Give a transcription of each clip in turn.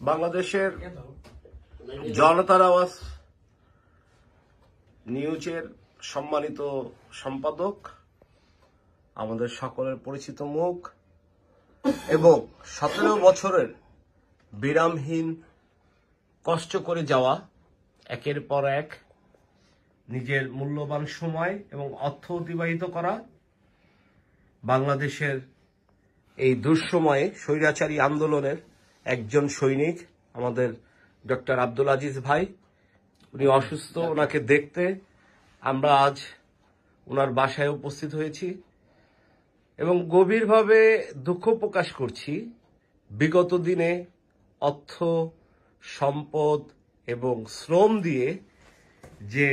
বাংলাদেশের জনতার আওয়াজ নিউজের সম্মানিত সম্পাদক, আমাদের সকলের পরিচিত মুখ এবং 17 বছরের বিরামহীন কষ্ট করে যাওয়া, একের পর এক নিজের মূল্যবান সময় এবং অর্থ অতিবাহিত করা বাংলাদেশের এই দুঃসময়ে স্বৈরাচারী আন্দোলনের একজন সৈনিক, আমাদের ডক্টর আব্দুল আজিজ ভাই। উনি অসুস্থ, ওনাকে দেখতে আমরা আজ ওনার বাসায় উপস্থিত হয়েছি এবং গভীরভাবে দুঃখ প্রকাশ করছি। বিগত দিনে অর্থ, সম্পদ এবং শ্রম দিয়ে যে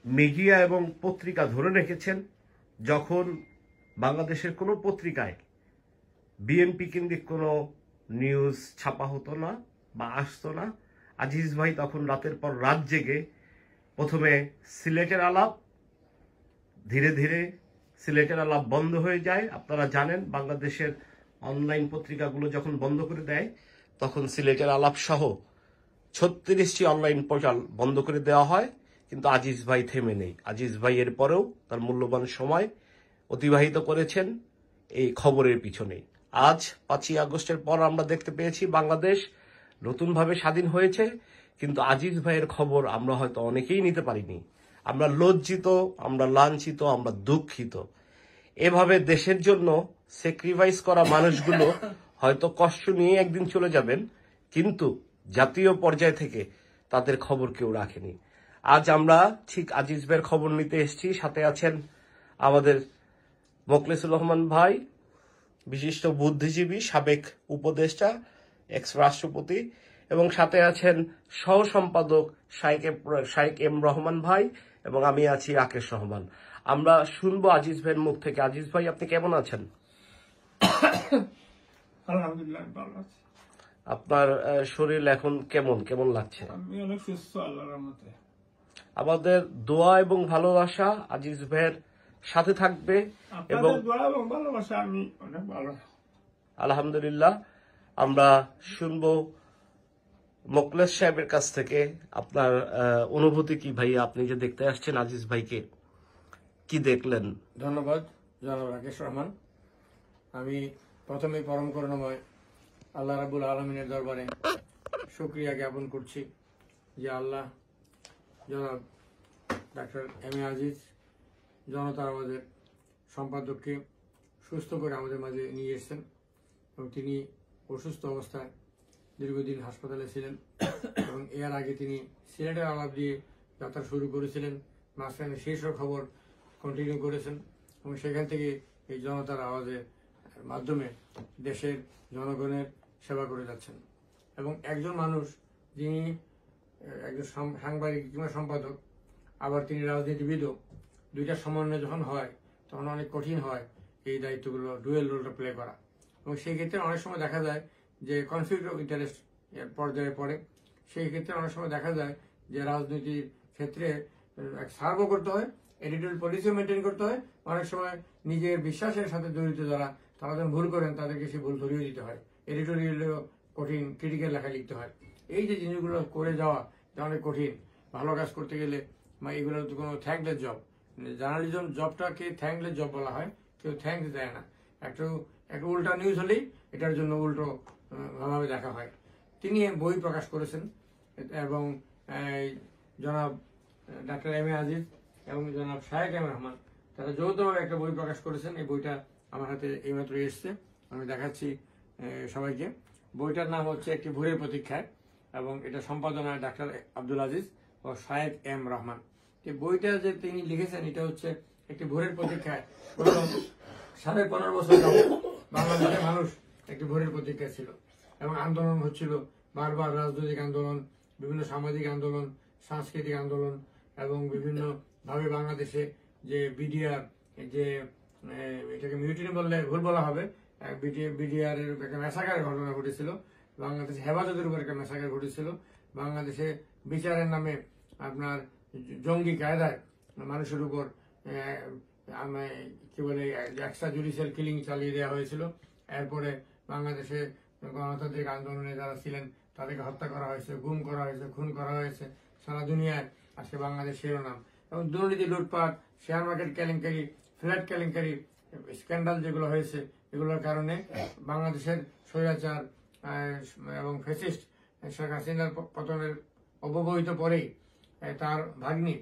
মিডিয়া এবং পত্রিকা ধরে রেখেছেন, যখন বাংলাদেশের কোনো পত্রিকায় বিএনপি কেন্দ্রিক কোনো নিউজ ছাপা হতো না বা আসতো না, আজিজ ভাই তখন রাতের পর রাত জেগে প্রথমে সিলেটের আলাপ, ধীরে ধীরে সিলেটের আলাপ বন্ধ হয়ে যায়। আপনারা জানেন, বাংলাদেশের অনলাইন পত্রিকাগুলো যখন বন্ধ করে দেয়, তখন সিলেটের আলাপ সহ 36টি অনলাইন পোর্টাল বন্ধ করে দেওয়া হয়। কিন্তু আজিজ ভাই থেমে নেই। আজিজ ভাই এর পরেও তার মূল্যবান সময় অতিবাহিত করেছেন এই খবরের পিছনেই। আজ 5ই আগস্টের পর আমরা দেখতে পেয়েছি বাংলাদেশ নতুনভাবে স্বাধীন হয়েছে, কিন্তু আজিজ ভাইয়ের খবর আমরা হয়তো অনেকেই নিতে পারিনি। আমরা লজ্জিত, আমরা লাঞ্ছিত, আমরা দুঃখিত। এভাবে দেশের জন্য স্যাক্রিফাইস করা মানুষগুলো হয়তো কষ্ট নিয়ে একদিন চলে যাবেন, কিন্তু জাতীয় পর্যায় থেকে তাদের খবর কেউ রাখেনি। আজ আমরা ঠিক আজিজ ভাইয়ের খবর নিতে এসেছি। সাথে আছেন আমাদের মোখলেসুর রহমান ভাই, বিশিষ্ট বুদ্ধিজীবী, সাবেক উপদেষ্টা, এক্স রাষ্ট্রপতি, এবং সাথে আছেন সহ সম্পাদক শাইক এম রহমান ভাই, এবং আমি আছি রাকেশ রহমান। আমরা শুনবো আজিজ ভাইয়ের মুখ থেকে। আজিজ ভাই, আপনি কেমন আছেন? আলহামদুলিল্লাহ, ভালো আছি। আপনার শরীর এখন কেমন কেমন লাগছে? আমি অনেক সুস্থ, আল্লাহর রহমতে। আমাদের দোয়া এবং ভালোবাসা আজিজ ভাইয়ের সাথে থাকবে এবং দোয়া এবং ভালোবাসা আমি অনেক ভালো। আলহামদুলিল্লাহ। আমরা শুনবো মোখলেস সাহেবের কাছ থেকে আপনার অনুভূতি কি ভাই, আপনি যে দেখতে আসছেন আজিজ ভাইকে, কি দেখলেন? ধন্যবাদ জনাব রাকেশ রহমান। আমি প্রথমে পরম করুণাময় আল্লাহ রাব্বুল আলমিনের দরবারে শুকরিয়া জ্ঞাপন করছি যে আল্লাহ জনাব ডাক্তার এম এ আজিজ জনতার আওয়াজের সম্পাদককে সুস্থ করে আমাদের মাঝে নিয়ে এসেছেন এবং তিনি অসুস্থ অবস্থায় দীর্ঘদিন হাসপাতালে ছিলেন এবং এর আগে তিনি সিলেটের আলাপ দিয়ে যাত্রা শুরু করেছিলেন, মাঝখানে শেষের খবর কন্টিনিউ করেছেন এবং সেখান থেকে এই জনতার আওয়াজের মাধ্যমে দেশের জনগণের সেবা করে যাচ্ছেন। এবং একজন মানুষ যিনি একজন সাংবাদিক কিংবা সম্পাদক, আবার তিনি রাজনীতিবিদও, দুইটার সমন্বয় যখন হয় তখন অনেক কঠিন হয় এই দায়িত্বগুলো, ডুয়েল রোলটা প্লে করা। এবং সেই ক্ষেত্রে অনেক সময় দেখা যায় যে কনফ্লিক্ট অফ ইন্টারেস্ট পর্যায়ে পড়ে। সেই ক্ষেত্রে অনেক সময় দেখা যায় যে রাজনীতির ক্ষেত্রে সার্ভও করতে হয়, এডিটোরিয়াল পলিসিও মেনটেন করতে হয়। অনেক সময় নিজের বিশ্বাসের সাথে জড়িত যারা, তারা যখন ভুল করেন তাদেরকে সেই ভুল ধরিয়ে দিতে হয়, এডিটোরিয়ালেও কঠিন ক্রিটিক্যাল লেখা লিখতে হয়। এই যে জিনিসগুলো করে যাওয়া অনেক কঠিন। ভালো কাজ করতে গেলে এগুলো তো কোনো থ্যাঙ্কলেস জব। জার্নালিজম জবটাকে থ্যাঙ্কলেস জব বলা হয়, কেউ থ্যাঙ্কস দেয় না। একটা উল্টা নিউজ হলেই এটার জন্য উল্টো ভাবে দেখা হয়। তিনি বই প্রকাশ করেছেন এবং জনাব ডাক্তার এম এ আজিজ এবং জনাব শাইক এম রহমান তারা যৌথভাবে একটা বই প্রকাশ করেছেন। এই বইটা আমার হাতে এইমাত্র এসছে, আমি দেখাচ্ছি সবাইকে। বইটার নাম হচ্ছে একটি ভোরের প্রতীক্ষায় এবং এটা সম্পাদনা ডাক্তার আব্দুল আজিজ ও শাইক এম রহমান। এই বইটা যে তিনি লিখেছেন এটা হচ্ছে একটি ভোরের প্রতীক্ষায়। 15.5 বছর বাংলাদেশের মানুষ একটি ভোরের প্রতীক্ষা ছিল এবং আন্দোলন হচ্ছিল বারবার, রাজনৈতিক আন্দোলন, বিভিন্ন সামাজিক আন্দোলন, সাংস্কৃতিক আন্দোলন এবং বিভিন্ন ভাবে বাংলাদেশে যে বিডিআর, যে এটাকে মিউটিনি বললে ভুল বলা হবে, বিডিআর এর একটা ম্যাসাকারের ঘটনা ঘটেছিল, বাংলাদেশে হেফাজতের উপর একটা ম্যাসাকার ঘটেছিল, বাংলাদেশে বিচারের নামে আপনার জঙ্গি কায়দায় মানুষের উপর কি বলে এক্সট্রা জুডিশিয়াল কিলিং চালিয়ে দেওয়া হয়েছিল। এরপরে বাংলাদেশে গণতান্ত্রিক আন্দোলনে যারা ছিলেন তাদেরকে হত্যা করা হয়েছে, গুম করা হয়েছে, খুন করা হয়েছে। সারা দুনিয়ায় আজকে বাংলাদেশ শিরোনাম। এবং দুর্নীতি, লুটপাট, শেয়ার মার্কেট কেলেঙ্কারি, ফ্ল্যাট কেলেঙ্কারি, স্ক্যান্ডাল যেগুলো হয়েছে, এগুলোর কারণে বাংলাদেশের স্বৈরাচার এবং ফ্যাসিস্ট শেখ হাসিনার পতনের অব্যবহিত পরেই তার ভাগ্নি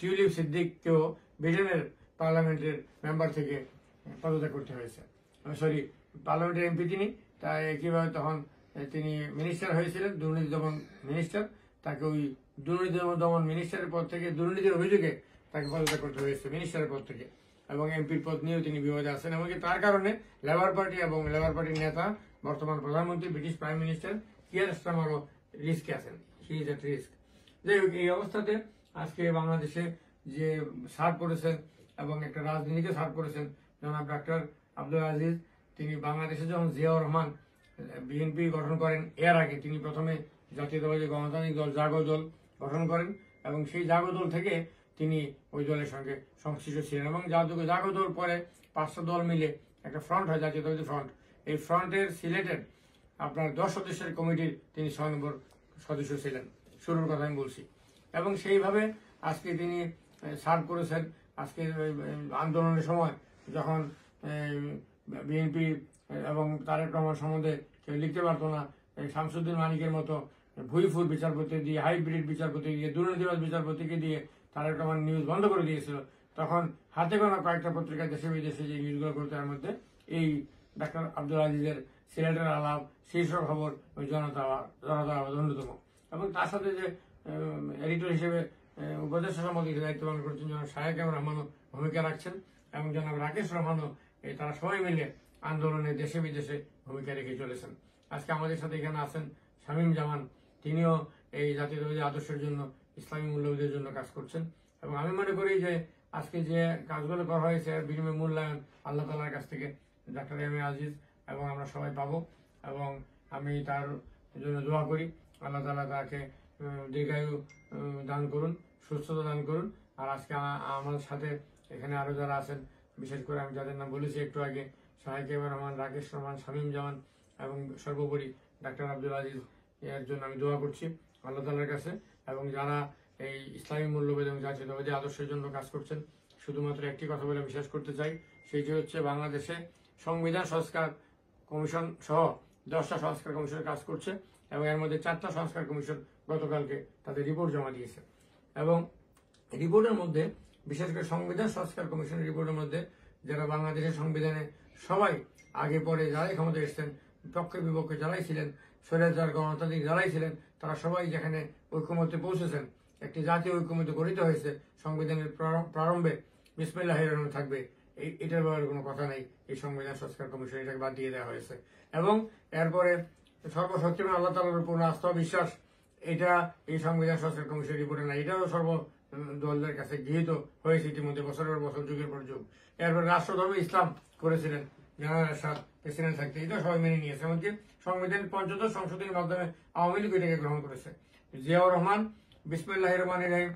টিউলিপ সিদ্দিককেও ব্রিটেনের পার্লামেন্টের মেম্বার থেকে পদত্যাগ করতে হয়েছে। সরি, পার্লামেন্টের এমপি তিনি, তাই একইভাবে তখন তিনি মিনিস্টার হয়েছিলেন, দুর্নীতি দমন মিনিস্টার। তাকে ওই দুর্নীতি দমন মিনিস্টারের পদ থেকে দুর্নীতির অভিযোগে তাকে পদত্যাগ করতে হয়েছে মিনিস্টারের পদ থেকে, এবং এমপির পদ নিয়েও তিনি বিবাদে আছেন। এমনকি তার কারণে লেবার পার্টি এবং লেবার পার্টির নেতা বর্তমান প্রধানমন্ত্রী ব্রিটিশ প্রাইম মিনিস্টার কিয়ার স্টারমারও রিস্কে আছেন। He is at risk. যাই হোক, এই অবস্থাতে আজকে বাংলাদেশে যে সার্ভ করেছেন এবং একটা রাজনীতিকে সার্ভ করেছেন জনাব ডাক্তার আব্দুল আজিজ, তিনি বাংলাদেশে যখন জিয়াউর রহমান বিএনপি গঠন করেন, এর আগে তিনি প্রথমে জাতীয়তাবাদী গণতান্ত্রিক দল জাগো দল গঠন করেন, এবং সেই জাগো দল থেকে তিনি ওই দলের সঙ্গে সংশ্লিষ্ট ছিলেন। এবং জাগো দল পরে 5টা দল মিলে একটা ফ্রন্ট হয়, জাতীয়তাবাদী ফ্রন্ট। এই ফ্রন্টের সিলেটেড আপনার 10 সদস্যের কমিটির তিনি 6 নম্বর সদস্য ছিলেন, শুরুর কথা আমি বলছি। এবং সেইভাবে আজকে তিনি সার্ভ করেছেন। আজকে আন্দোলনের সময় যখন বিএনপি এবং তারেক রহমান সম্বন্ধে কেউ লিখতে পারতো না, শামসুদ্দিন মানিকের মতো ভুইফুর বিচারপতি দিয়ে, হাইব্রিড বিচারপতি দিয়ে, দুর্নীতিবাজ বিচারপতিকে দিয়ে তারেক রহমান নিউজ বন্ধ করে দিয়েছিল, তখন হাতে গোনা কয়েকটা পত্রিকা দেশে বিদেশে যে নিউজগুলো করতে, তার মধ্যে এই ডাক্তার আব্দুল আজিজের সিলেটের আলাপ, শীর্ষ খবর, ওই জনতা আওয়াজ অন্যতম। এবং তার সাথে যে এডিটর হিসেবে উপদেষ্টা সম্পাদক দায়িত্ব পালন করছেন জনাব শাহেক রহমানও ভূমিকা রাখছেন, এবং জনাব রাকেশ রহমানও, তারা সবাই মিলে আন্দোলনে দেশে বিদেশে ভূমিকা রেখে চলেছেন। আজকে আমাদের সাথে এখানে আছেন শামীম জামান, তিনিও এই জাতীয়তাবাদী আদর্শের জন্য, ইসলামী মূল্যবোধের জন্য কাজ করছেন। এবং আমি মনে করি যে আজকে যে কাজগুলো করা হয়েছে, বিনিময় মূল্যায়ন আল্লাহ তাআলার কাছ থেকে ডাক্তার এম এ আজিজ এবং আমরা সবাই পাবো। এবং আমি তার জন্য দোয়া করি, আল্লাহ তাআলা তাকে দীর্ঘায়ু দান করুন, সুস্থতা দান করুন। আর আজকে আমাদের সাথে এখানে আরো যারা আছেন, বিশেষ করে আমি যাদের নাম বলেছি একটু আগে, শাহেক রহমান, রাকেশ রহমান, শামীম জামান এবং সর্বোপরি ডাক্তার আব্দুল আজিজ, এর জন্য আমি দোয়া করছি আল্লাহ তাআলার কাছে। এবং যারা এই ইসলামী মূল্যবোধ এবং জাতীয়তাবাদী আদর্শের জন্য কাজ করছেন, শুধুমাত্র একটি কথা বলে বিশ্বাস করতে চাই, সেটি হচ্ছে বাংলাদেশে সংবিধান সংস্কার কমিশন সহ 10টা সংস্কার কমিশনের কাজ করছে, এবং এর মধ্যে 4টা সংস্কার কমিশন গতকালকে তাদের রিপোর্ট জমা দিয়েছে। এবং রিপোর্টের মধ্যে, বিশেষ করে সংবিধান সংস্কার কমিশনের রিপোর্টের মধ্যে, যারা বাংলাদেশের সংবিধানে সবাই আগে পরে যারাই ক্ষমতা এসেছেন, পক্ষে বিপক্ষে যারাই ছিলেন, স্বৈরাচার গণতান্ত্রিক যারাই ছিলেন, তারা সবাই যেখানে ঐক্যমত্যে পৌঁছেছেন, একটি জাতীয় ঐক্যমত্য গঠিত হয়েছে। সংবিধানের প্রারম্ভে বিসমিল্লাহির রহমান থাকবে, এটার ব্যাপারে কোনো কথা নেই। এই সংবিধান সংস্কার কমিশন এটাকে বাদ দিয়ে দেওয়া হয়েছে। এবং এরপরে সর্বশক্তিমান আল্লাহ তাআলার পূর্ণ আস্থা বিশ্বাস, এটা এই সংবিধান সংস্কার কমিশন রিপোর্টে নাই, এটাও দলদের কাছে গৃহীত হয়েছে ইতিমধ্যে, বছরের পর বছর, যুগের পর যুগ। এরপর রাষ্ট্রধর্ম ইসলাম করেছিলেন জেনারেল এরশাদ প্রেসিডেন্ট থাকতে, এটা সবাই মেনে নিয়েছে। এমনকি সংবিধান ৫ম সংশোধনীর মাধ্যমে আওয়ামী লীগ এটাকে গ্রহণ করেছে। জিয়াউর রহমান বিসমিল্লাহির রহমানির রহিম,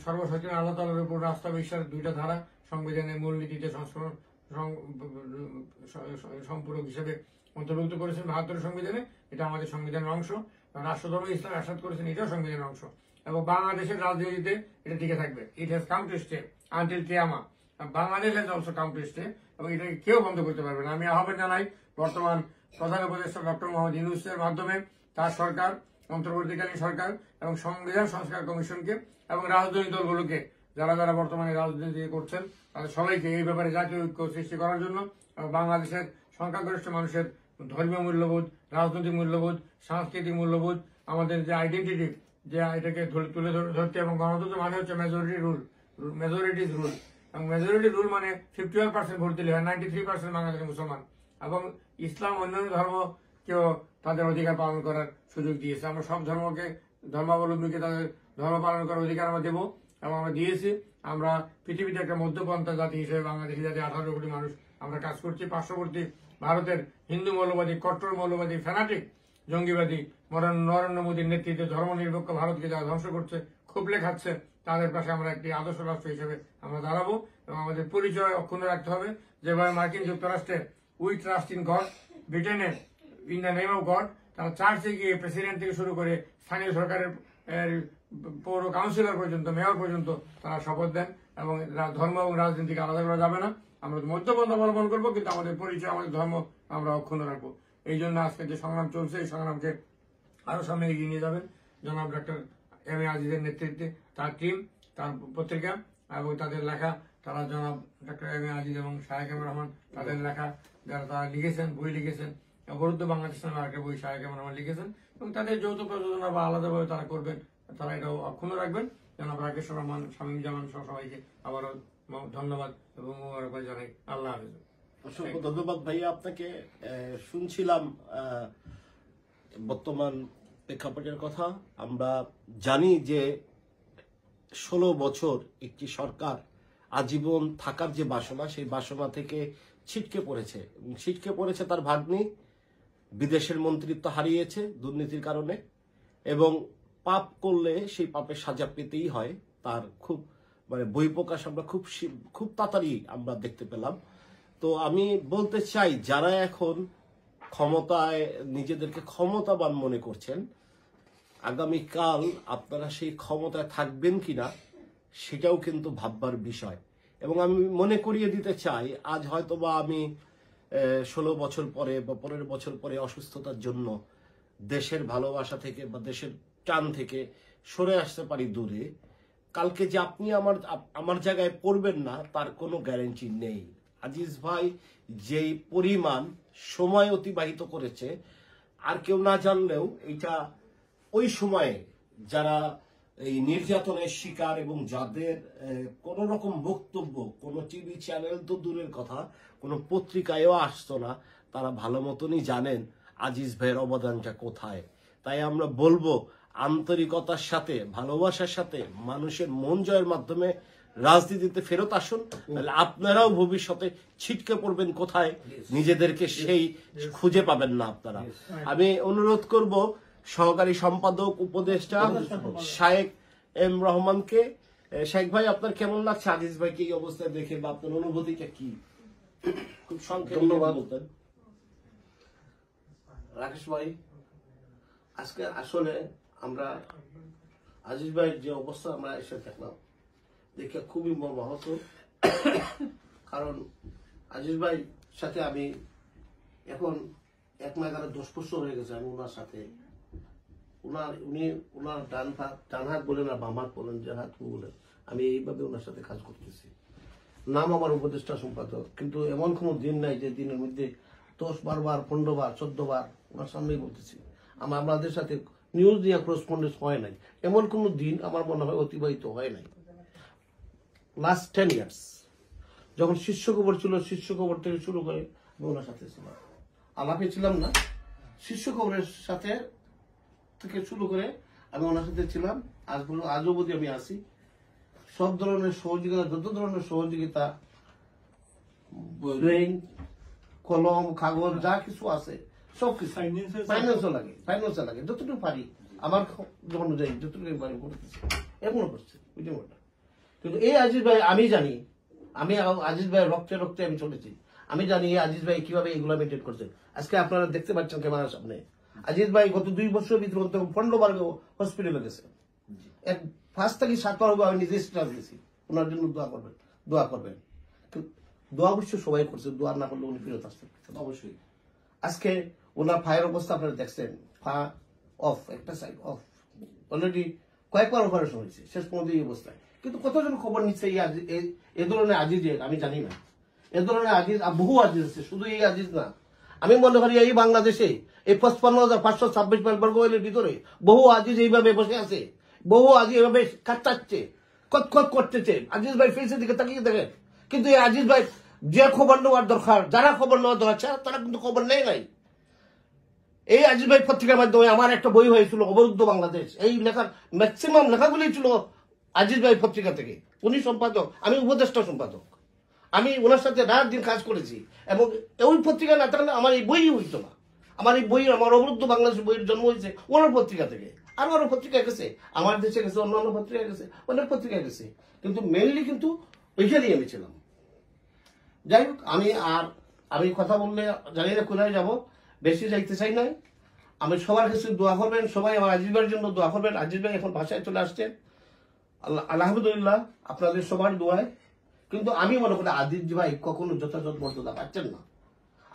সর্বশক্তিমান আল্লাহ তাআলার উপর আস্থা বিশ্বাস, 2টা ধারা সংবিধানের মূলনীতিতে সংস্করণ সম্পূরক হিসেবে অন্তর্ভুক্ত করেছেন ৭২ সংবিধানে। এটা আমাদের সংবিধানের অংশ। রাষ্ট্রধর্ম ইসলাম এরশাদ করেছেন, এটাও সংবিধানের অংশ। এবং বাংলাদেশের রাজনীতিতে এটা টিকে থাকবে। It has come to stay until কিয়ামা। Bangladesh has also come to stay, এবং এটাকে কেউ বন্ধ করতে পারবে না। আমি আহ্বান জানাই বর্তমান প্রধান উপদেষ্টা ডক্টর মোহাম্মদ ইউনূসের মাধ্যমে তার সরকার, অন্তর্বর্তীকালীন সরকার এবং সংবিধান সংস্কার কমিশনকে এবং রাজনৈতিক দলগুলোকে, যারা যারা বর্তমানে রাজনীতি করছেন, তাদের সবাইকে এই ব্যাপারে জাতীয় ঐক্য সৃষ্টি করার জন্য, এবং বাংলাদেশের সংখ্যাগরিষ্ঠ মানুষের ধর্মীয় মূল্যবোধ, রাজনৈতিক মূল্যবোধ, সাংস্কৃতিক মূল্যবোধ, আমাদের যে আইডেন্টিটি, যে এটাকে তুলে ধরতে। এবং গণতন্ত্র মানে হচ্ছে মেজরিটি রুল, মেজরিটিজ রুল। এবং মেজরিটি রুল মানে 51% ভোট দিলে হয়, 93% বাংলাদেশের মুসলমান। এবং ইসলাম অন্যান্য ধর্মকেও তাদের অধিকার পালন করার সুযোগ দিয়েছে। আমরা সব ধর্মাবলম্বীকে তাদের ধর্ম পালন করার অধিকার আমরা দেবো, এবং আমরা দিয়েছি। আমরা পৃথিবীতে একটা মধ্যপন্থা জাতি হিসেবে, বাংলাদেশি জাতি 18 কোটি মানুষ আমরা কাজ করছি। পার্শ্ববর্তী ভারতের হিন্দু মৌলবাদী, কট্টর মৌলবাদী, ফ্যানাটিক জঙ্গিবাদী নরেন্দ্র মোদীর নেতৃত্বে ধর্মনিরপেক্ষ ভারতকে যারা ধ্বংস করছে, খুবলে খাচ্ছে, তাদের পাশে আমরা একটি আদর্শ রাষ্ট্র হিসেবে আমরা দাঁড়াবো। এবং আমাদের পরিচয় অক্ষুণ্ণ রাখতে হবে। যেভাবে মার্কিন যুক্তরাষ্ট্রে উই ট্রাস্ট ইন গড। ব্রিটেনের in the name of god তারা চার্চে গিয়ে প্রেসিডেন্ট থেকে শুরু করে স্থানীয় সরকারের পৌর কাউন্সিলর পর্যন্ত, মেয়র পর্যন্ত তারা শপথ দেন এবং ধর্ম এবং রাজনীতিকে আলাদা করা যাবে না। আমরা মধ্যপন্থ অবলম্বন করবো, কিন্তু আমাদের পরিচয়, আমাদের ধর্ম আমরা অক্ষুণ্ণ রাখবো। এই জন্য আজকে যে সংগ্রাম চলছে, এই সংগ্রামকে আরো সামনে এগিয়ে নিয়ে যাবেন জনাব ডক্টর এম এ আজিজের নেতৃত্বে, তার টিম, তার পত্রিকা এবং তাদের লেখা। তারা জনাব ডক্টর এম এ আজিজ এবং শাহেক এম রহমান তাদের লেখা যারা তারা লিখেছেন, বই লিখেছেন, অবরুদ্ধ বাংলাদেশ নামে আরেকটা বই শাহেক এম রহমান লিখেছেন, এবং তাদের যৌথ প্রযোজনা বা আলাদাভাবে তারা করবেন, তারা এটাও অক্ষুণ্ণ রাখবেন। জনাব রাকেশ রহমান, শামীম জামান সহ সবাইকে আবারও ধন্যবাদ এবং মোবারকবাদ জানাই। আল্লাহ হাফেজ। অসংখ্য ধন্যবাদ ভাইয়া আপনাকে। শুনছিলাম বর্তমান প্রেক্ষাপটের কথা। আমরা জানি যে 16 বছর একটি সরকার আজীবন থাকার যে বাসনা, সেই বাসনা থেকে ছিটকে পড়েছে। ছিটকে পড়েছে তার ভাগ্নি, বিদেশের মন্ত্রিত্ব হারিয়েছে দুর্নীতির কারণে, এবং পাপ করলে সেই পাপের সাজা পেতেই হয়। তার খুব বহিঃপ্রকাশ আমরা খুব তাড়াতাড়ি আমরা দেখতে পেলাম। তো আমি বলতে চাই, যারা এখন ক্ষমতায় নিজেদেরকে ক্ষমতাবান মনে করছেন, আগামীকাল আপনারা সেই ক্ষমতায় থাকবেন কিনা সেটাও কিন্তু ভাববার বিষয়। এবং আমি মনে করিয়ে দিতে চাই, আজ হয়তোবা আমি 16 বছর পরে বা 15 বছর পরে অসুস্থতার জন্য দেশের ভালোবাসা থেকে বা দেশের টান থেকে সরে আসতে পারি দূরে, কালকে যে আপনি আমার জায়গায় পড়বেন না তার কোনো গ্যারান্টি নেই। আজিজ ভাই যেই পরিমাণ সময় অতিবাহিত করেছে, আর কেউ না জানলেও এটা ওই সময়ে যারা এই নির্যাতনের শিকার এবং যাদের কোন রকম বক্তব্য কোন টিভি চ্যানেল তো দূরের কথা, কোন পত্রিকায়ও আসতো না, তারা ভালো মতনই জানেন আজিজ ভাইয়ের অবদানটা কোথায়। তাই আমরা বলবো, আন্তরিকতার সাথে, ভালোবাসার সাথে মানুষের মন জয়ের মাধ্যমে রাজনীতিতে ফেরত আসুন, তাহলে আপনারাও ভবিষ্যতে ছিটকে পড়বেন কোথায়, নিজেদেরকে সেই খুঁজে পাবেন না আপনারা। আমি অনুরোধ করব সহকারী সম্পাদক উপদেষ্টা শাহেক এম রহমানকে। শাহেক ভাই, আপনার কেমন লাগছে আজিজ ভাইকে এই অবস্থায় দেখে, বা আপনার অনুভূতিটা কি? খুব সংক্ষেপে বলতেন। রাকেশ ভাই, আজকে আসলে আমরা আজিজ ভাইয়ের যে অবস্থা আমরা এসে দেখলাম, দেখে খুবই মর্মাহত। কারণ আজিজ ভাই সাথে আমি এখন 1 নাগারে 10 বছর হয়ে গেছে আমি ওনার সাথে। ওনার ডান হাত বলেন আর বাম হাত বলেন, যে হাত বলেন, আমি এইভাবে ওনার সাথে কাজ করতেছি। নাম আমার উপদেষ্টা সম্পাদক, কিন্তু এমন কোনো দিন নাই যে দিনের মধ্যে 10-12 বার, 15 বার, 14 বার ওনার সামনেই বলতেছি। আমাদের সাথে নিউজ দিয়ে করসপন্ডেন্স হয় নাই, এমন কোনো দিন আমার মনে হয় অতিবাহিত হয় নাই। লাস্ট 10 ইয়ার্স যখন শীর্ষ খবর ছিল, শীর্ষ খবর থেকে শুরু করে আমি ওনার সাথে ছিলাম, আলাপে ছিলাম না, শীর্ষ খবরের সাথে থেকে শুরু করে আমি ওনার সাথে ছিলাম। আজও অবধি আমি আছি। সব ধরনের সহযোগিতা, যত ধরনের সহযোগিতা, ব্রেইন, কলম, কাগজ, যা কিছু আছে সবকিছু, ফাইন্যান্সও লাগে যতটুকু পারি, আমার অনুযায়ী যতটুকু পারি করতেছি, এখনো করছে, বুঝতে পারলাম। কিন্তু এই আজিজ ভাই, আমি জানি, আমি আজিজ ভাই রক্তে রক্তে আমি চলেছি, আমি জানি আজিজ ভাই কিভাবে এগুলো মেনটেন করছে। আজকে আপনারা দেখতে পাচ্ছেন ক্যামেরার সামনে, আজিজ ভাই গত 2 বছরের ভিতরে 15 বার হসপিটালে গেছে। 5 থেকে 7 বার আমি নিজে স্টাফ দিয়েছি, ওনার জন্য দোয়া করবেন। দোয়া অবশ্যই সবাই করছে, দোয়া না করলে উনি ফেরত আসতেন অবশ্যই। আজকে ওনার ফায়ার অবস্থা আপনারা দেখছেন, অফ, একটা সাইড অফ, অলরেডি কয়েকবার অপারেশন হয়েছে, শেষ পর্যন্ত এই অবস্থায়। কিন্তু কতজন খবর নিচ্ছে এই ধরনের আজিজের আমি জানি না। এ ধরনের আজিজ বহু আজিজ আছে, শুধু এই আজিজ না। আমি মনে করি এই বাংলাদেশে এই 55,526 মাইল বর্গ মাইলের ভিতরে বহু আজিজ এইভাবে বসে আছে, বহু আজিজ এইভাবে কাটাচ্ছে, কতকত করতেছে। আজিজ ভাই ফেসের দিকে তাকিয়ে দেখেন। কিন্তু এই আজিজ ভাই যে খবর নেওয়ার দরকার, যারা খবর নেওয়ার দরকার, তারা কিন্তু খবর নেই নাই। এই আজিজ ভাই পত্রিকার মাধ্যমে আমার একটা বই হয়েছিল অবরুদ্ধ বাংলাদেশ, এই লেখার ম্যাক্সিমাম লেখাগুলি ছিল আজিজ ভাই পত্রিকা থেকে। উনি সম্পাদক, আমি উপদেষ্টা সম্পাদক। আমি ওনার সাথে রাত দিন কাজ করেছি, এবং ওই পত্রিকা না থাকলে আমার এই বই হইতো না। আমার এই বই, আমার অবরুদ্ধ বাংলাদেশ বইয়ের জন্ম হয়েছে ওনার পত্রিকা থেকে। আরো পত্রিকায় গেছে, আমার দেশে গেছে, অন্যান্য পত্রিকায় গেছে, অনেক পত্রিকায় গেছে, কিন্তু মেনলি কিন্তু ওইখানেই আমি ছিলাম। যাই হোক, আমি আর আমি কথা বললে জানি না কোথায় যাব, বেশি যাইতে চাই না। আমি সবার কাছে দোয়া করবেন, সবাই আমার আজিজ ভাইয়ের জন্য দোয়া করবেন। আজিজ ভাই এখন বাসায় চলে আসছেন, আলহামদুলিল্লাহ আপনাদের সবার দোয়ায়। কিন্তু আমি মনে করি আজিজ ভাই কখনো যথাযথ মর্যাদা পাচ্ছেন না।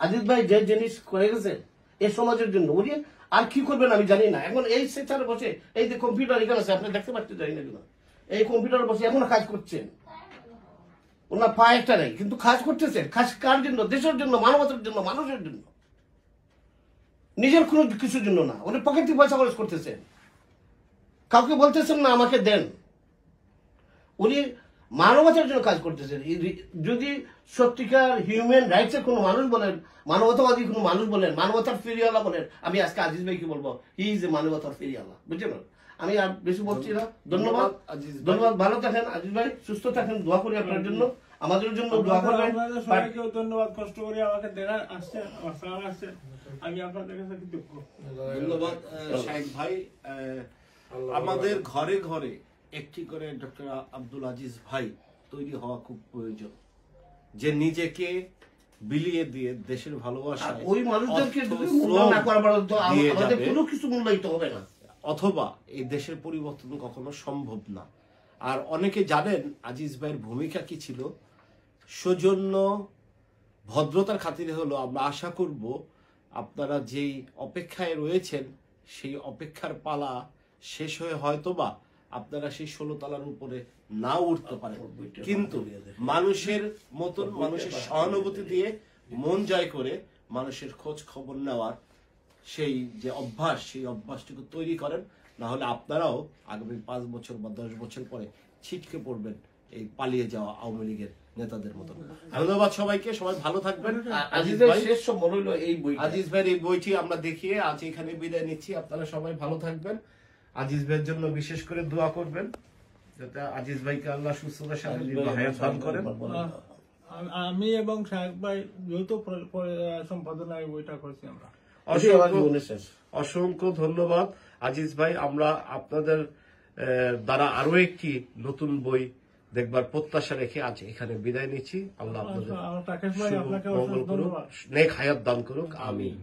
আজিজ ভাই যে জিনিস করে গেছে এই সমাজের জন্য, উনি আর কি করবেন আমি জানি না। এখন এই সেক্টরে বসে, এই যে কম্পিউটার এখানে আছে, আপনি দেখতে পাচ্ছেন জানি না কেন, এই কম্পিউটারে বসে এখনো কাজ করছেন। ওনার পা একটা নেই, কিন্তু কাজ করতেছেন। কাজ কার জন্য? দেশের জন্য, মানবতার জন্য, মানুষের জন্য, নিজের কোনো কিছুর জন্য না। উনি পকেটে পয়সা খরচ করতেছেন, কাউকে বলতেছেন না আমাকে দেন। উনি মানবতার জন্য কাজ করতেছেন। যদি সত্যিকার হিউম্যান রাইটসের কোনো মানুষ বলেন, মানবতাবাদী কোনো মানুষ বলেন, মানবতার ফেরিওয়ালা বলেন, আমি আজকে আজিজ ভাইকে বলবো হি ইজ এ মানবতার ফেরিওয়ালা। বুঝছেন? আমি আর বেশি বলছি না। ধন্যবাদ, ধন্যবাদ। ভালো থাকেন আজিজ ভাই, সুস্থ থাকেন। দোয়া করি আপনার জন্য, আমাদের জন্য দোয়া করবেন। সবাইকেও ধন্যবাদ, কষ্ট করে আমাকে দেখা আসছেন, আমার স্যার আসছেন, আমি আপনাদের কাছে কৃতজ্ঞ। ধন্যবাদ শাহেদ ভাই। আমাদের ঘরে ঘরে একটি করে ডক্টর আব্দুল আজিজ ভাই তৈরি হওয়া খুব প্রয়োজন, যে নিজেকে বিলিয়ে দিয়ে দেশের ভালোবাসা ওই মানুষদেরকে যদি মূল্যায়ন না করা পর্যন্ত আমাদের কোনো কিছু মূল্যায়িত হবে না, অথবা এই দেশের পরিবর্তন কখনো সম্ভব না। আর অনেকে জানেন আজিজ ভাইয়ের ভূমিকা কি ছিল। সৌজন্য ভদ্রতার খাতিরে হলো আমরা আশা করব আপনারা যেই অপেক্ষায় রয়েছেন সেই অপেক্ষার পালা শেষ হয়ে হয়তোবা আপনারা সেই 16 তলার উপরে না উঠতে পারেন, কিন্তু মানুষের মতন মানুষের সহানুভূতি দিয়ে মন জয় করে মানুষের খোঁজ খবর নেওয়ার সেই যে অভ্যাস, সেই অভ্যাসটুকু তৈরি করেন। না হলে আপনারাও আগামী 5 বছর বা 10 বছর পরে ছিটকে পড়বেন এই পালিয়ে যাওয়া আওয়ামী লীগের নেতাদের মতো। ধন্যবাদ সবাইকে, সবাই ভালো থাকবেন। আজিজ ভাই শেষ সম্বল হইল এই বই। আজিজ ভাইয়ের এই বইটি আমরা দেখিয়ে আজ এখানে বিদায় নিচ্ছি। আপনারা সবাই ভালো থাকবেন। আজিজ ভাইয়ের জন্য বিশেষ করে দোয়া করবেন, যাতে আজিজ ভাইকে আল্লাহ সুস্থতার সাথে হায়াত দান করেন। আমি এবং শাহেদ ভাই যৌথ সম্পাদনায় বইটা করছি আমরা। অসংখ্য ধন্যবাদ আজিজ ভাই। আমরা আপনাদের দ্বারা আরো একটি নতুন বই দেখবার প্রত্যাশা রেখে আজ এখানে বিদায় নিচ্ছি। আল্লাহ আপনাদের রাকেশ ভাই, আপনাকে মঙ্গল করুক, নেক হায়াত দান করুক। আমিন।